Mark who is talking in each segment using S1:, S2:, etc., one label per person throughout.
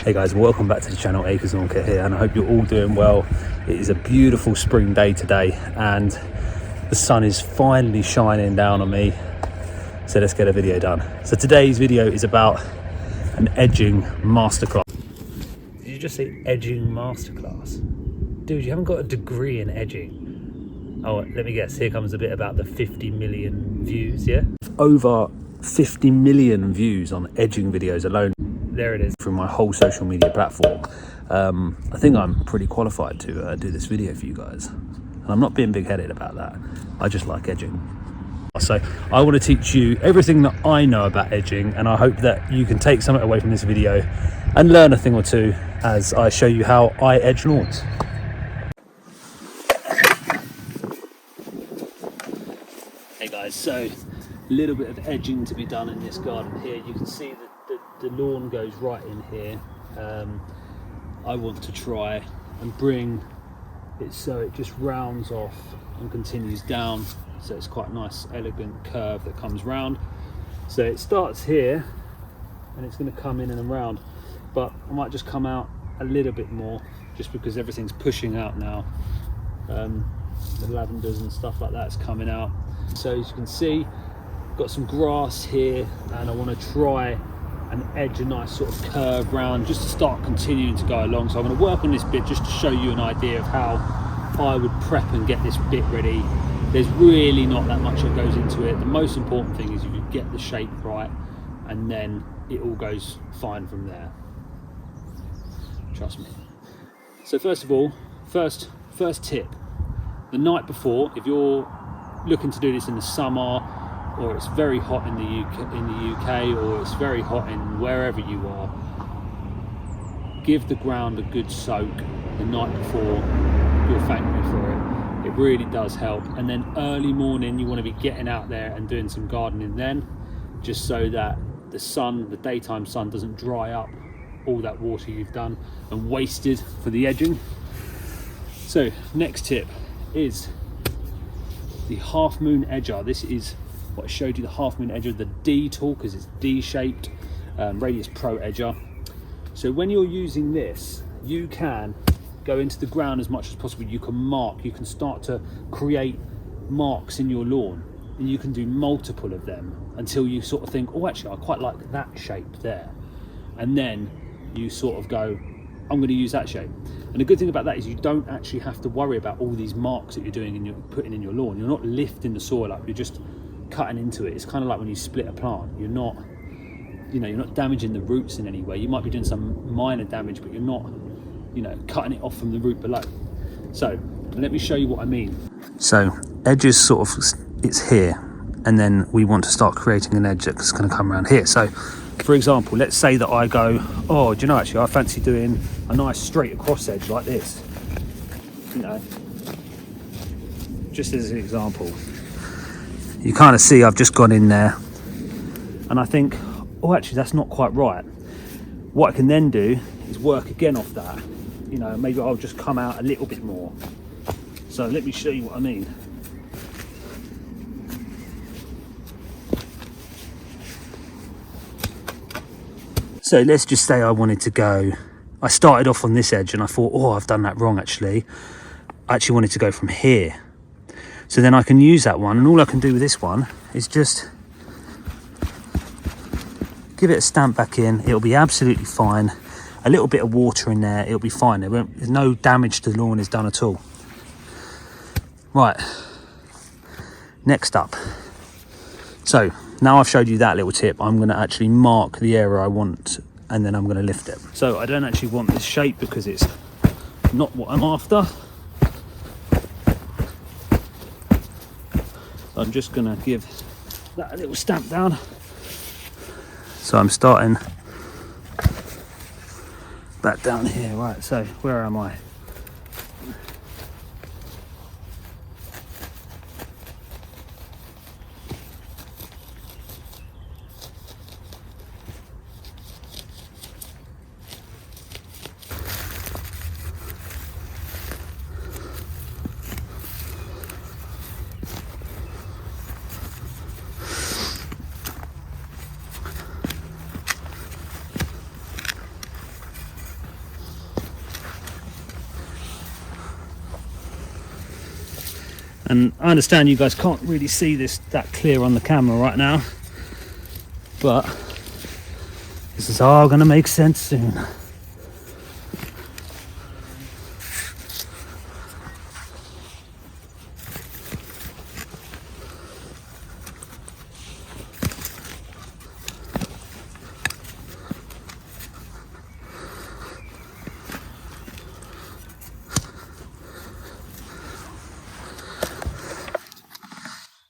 S1: Hey guys, welcome back to the channel. Acres Lawn Care here, and I hope you're all doing well. It is a beautiful spring day today and the sun is finally shining down on me, so let's get a video done. So today's video is about an edging masterclass. Did you just say edging masterclass? Dude, you haven't got a degree in edging. Oh, let me guess, here comes a bit about the 50 million views, yeah? Over 50 million views on edging videos alone. There it is, from my whole social media platform. I think I'm pretty qualified to do this video for you guys. And I'm not being big-headed about that. I just like edging. So I want to teach you everything that I know about edging, and I hope that you can take something away from this video and learn a thing or two as I show you how I edge lawns. Hey guys, so a little bit of edging to be done in this garden here. You can see that the lawn goes right in here. I want to try and bring it so it just rounds off and continues down, so it's quite a nice elegant curve that comes round. So it starts here and it's going to come in and around, but I might just come out a little bit more just because everything's pushing out now. The lavenders and stuff like that's coming out. So as you can see, got some grass here and I want to try and edge a nice sort of curve round just to start continuing to go along. So I'm going to work on this bit just to show you an idea of how I would prep and get this bit ready. There's really not that much that goes into it. The most important thing is you get the shape right and then it all goes fine from there. Trust me. So first of all, first tip, the night before, if you're looking to do this in the summer, or it's very hot in the UK, or it's very hot in wherever you are, give the ground a good soak the night before. You'll thank me for it. It really does help. And then early morning, you want to be getting out there and doing some gardening then, just so that the daytime sun doesn't dry up all that water you've done and wasted for the edging. So next tip is the half moon edger. This is what I showed you, the half moon edger, the D tool, because it's D-shaped, Radius Pro edger. So when you're using this, you can go into the ground as much as possible. You can mark, you can start to create marks in your lawn, and you can do multiple of them until you sort of think, oh, actually, I quite like that shape there. And then you sort of go, I'm going to use that shape. And the good thing about that is you don't actually have to worry about all these marks that you're doing and you're putting in your lawn. You're not lifting the soil up, you're just cutting into it. It's kind of like when you split a plant. You're not damaging the roots in any way. You might be doing some minor damage, but you're not, cutting it off from the root below. So let me show you what I mean. So edges sort of, it's here, and then we want to start creating an edge that's going to come around here. So for example, let's say that I go, oh, do you know, actually I fancy doing a nice straight across edge like this, just as an example. You kind of see I've just gone in there and I think, oh, actually that's not quite right. What I can then do is work again off that. Maybe I'll just come out a little bit more. So let me show you what I mean. So let's just say I wanted to go, I started off on this edge and I thought, oh, I've done that wrong actually. I actually wanted to go from here. So then I can use that one, and all I can do with this one is just give it a stamp back in. It'll be absolutely fine. A little bit of water in there, it'll be fine. There's no damage to the lawn is done at all. Right, next up. So now I've showed you that little tip, I'm going to actually mark the area I want and then I'm going to lift it. So I don't actually want this shape because it's not what I'm after. I'm just going to give that a little stamp down. So I'm starting back down here. Right, so where am I? And I understand you guys can't really see this that clear on the camera right now, but this is all gonna make sense soon.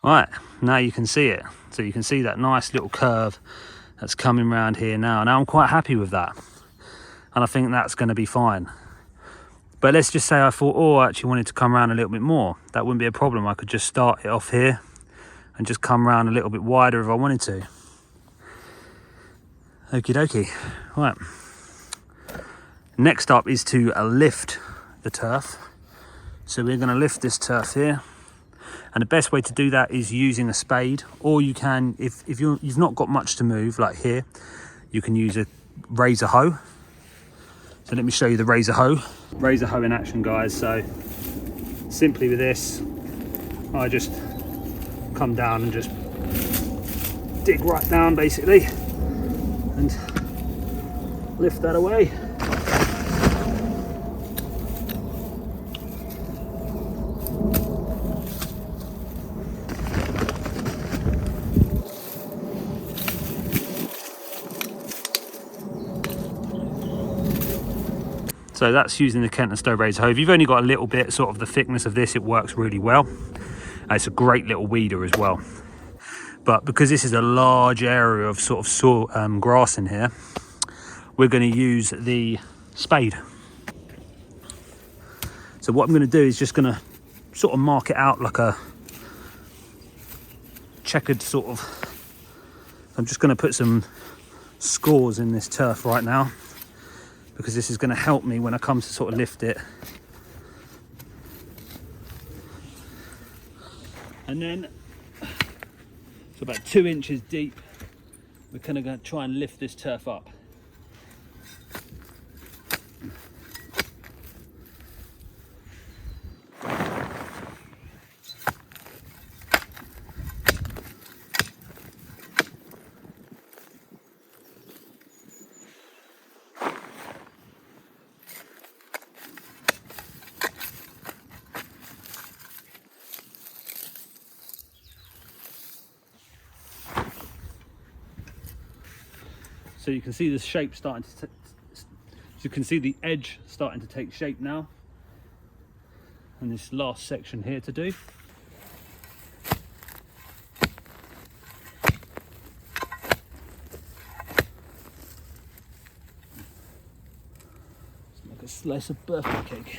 S1: Right, now you can see it. So you can see that nice little curve that's coming around here now. Now I'm quite happy with that. And I think that's going to be fine. But let's just say I thought, oh, I actually wanted to come around a little bit more. That wouldn't be a problem. I could just start it off here and just come around a little bit wider if I wanted to. Okie dokie. Right. Next up is to lift the turf. So we're going to lift this turf here. And the best way to do that is using a spade, or you can, if you've not got much to move, like here, you can use a razor hoe. So let me show you the razor hoe. Razor hoe in action, guys. So simply with this, I just come down and just dig right down basically and lift that away. So that's using the Kent and Stowe razor hoe. If you've only got a little bit, sort of the thickness of this, it works really well. It's a great little weeder as well. But because this is a large area of sort of grass in here, we're going to use the spade. So what I'm going to do is just going to sort of mark it out like a checkered sort of. I'm just going to put some scores in this turf right now, because this is going to help me when I come to sort of lift it. And then, so about 2 inches deep, we're kind of going to try and lift this turf up. So you can see the shape starting to, you can see the edge starting to take shape now. And this last section here to do. Let's make a slice of birthday cake.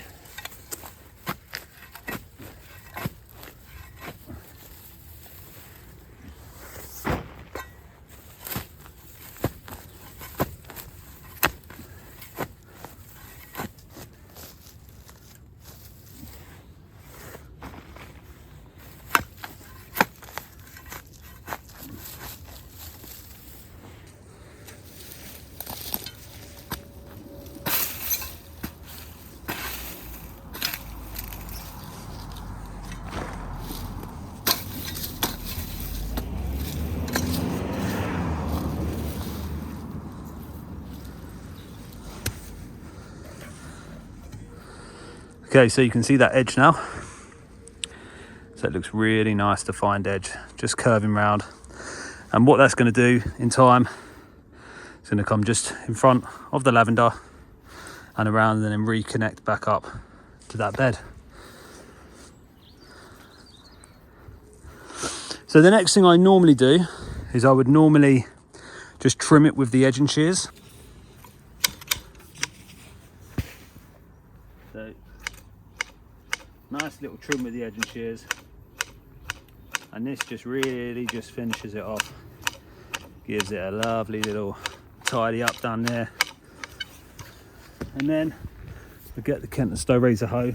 S1: Okay, so you can see that edge now. So it looks really nice, defined edge, just curving round. And what that's going to do in time, it's going to come just in front of the lavender and around, and then reconnect back up to that bed. So the next thing I normally do is I would normally just trim it with the edging shears. So nice little trim with the edging shears, and this just really just finishes it off, gives it a lovely little tidy up down there. And then we get the Kent and Stowe razor hoe,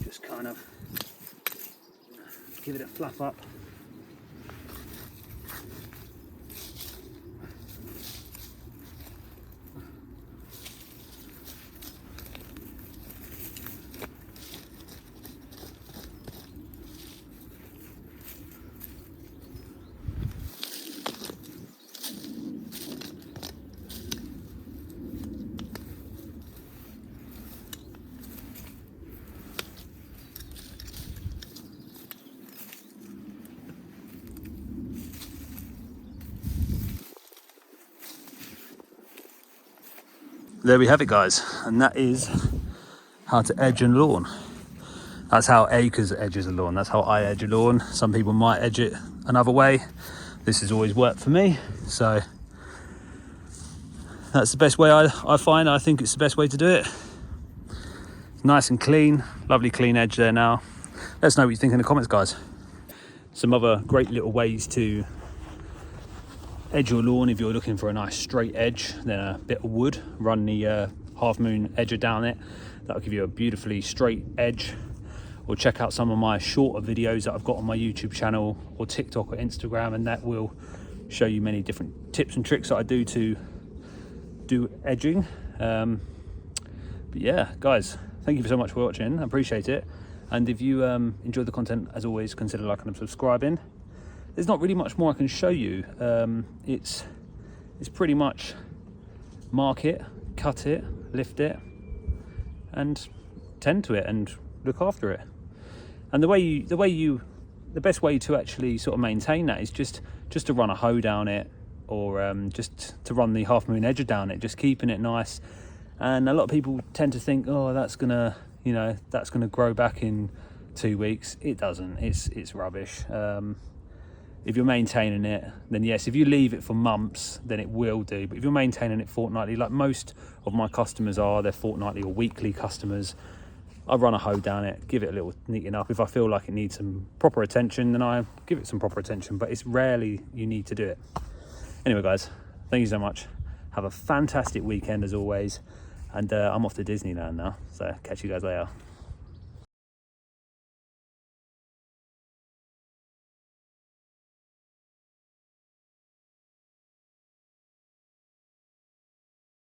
S1: just kind of give it a fluff up. there we have it, guys, and that is how to edge a lawn. That's how Acres edges a lawn. That's how I edge a lawn. Some people might edge it another way. This has always worked for me, so that's the best way I find. I think it's the best way to do it. Nice and clean, lovely clean edge there now. Let us know what you think in the comments, guys. Some other great little ways to edge your lawn if you're looking for a nice straight edge, then a bit of wood. Run the half moon edger down it. That'll give you a beautifully straight edge. Or check out some of my shorter videos that I've got on my YouTube channel or TikTok or Instagram, and that will show you many different tips and tricks that I do to do edging. But yeah, guys, thank you so much for watching. I appreciate it. And if you enjoyed the content, as always, consider liking and subscribing. There's not really much more I can show you. It's pretty much mark it, cut it, lift it, and tend to it and look after it. And the best way to actually sort of maintain that is just to run a hoe down it, or just to run the half moon edger down it, just keeping it nice. And a lot of people tend to think, oh, that's gonna grow back in 2 weeks. It doesn't. It's rubbish. If you're maintaining it, then yes. If you leave it for months, then it will do. But if you're maintaining it fortnightly, like most of my customers are, they're fortnightly or weekly customers, I run a hoe down it, give it a little neaten up. If I feel like it needs some proper attention, then I give it some proper attention, but it's rarely you need to do it. Anyway, guys, thank you so much. Have a fantastic weekend as always. And I'm off to Disneyland now, so catch you guys later.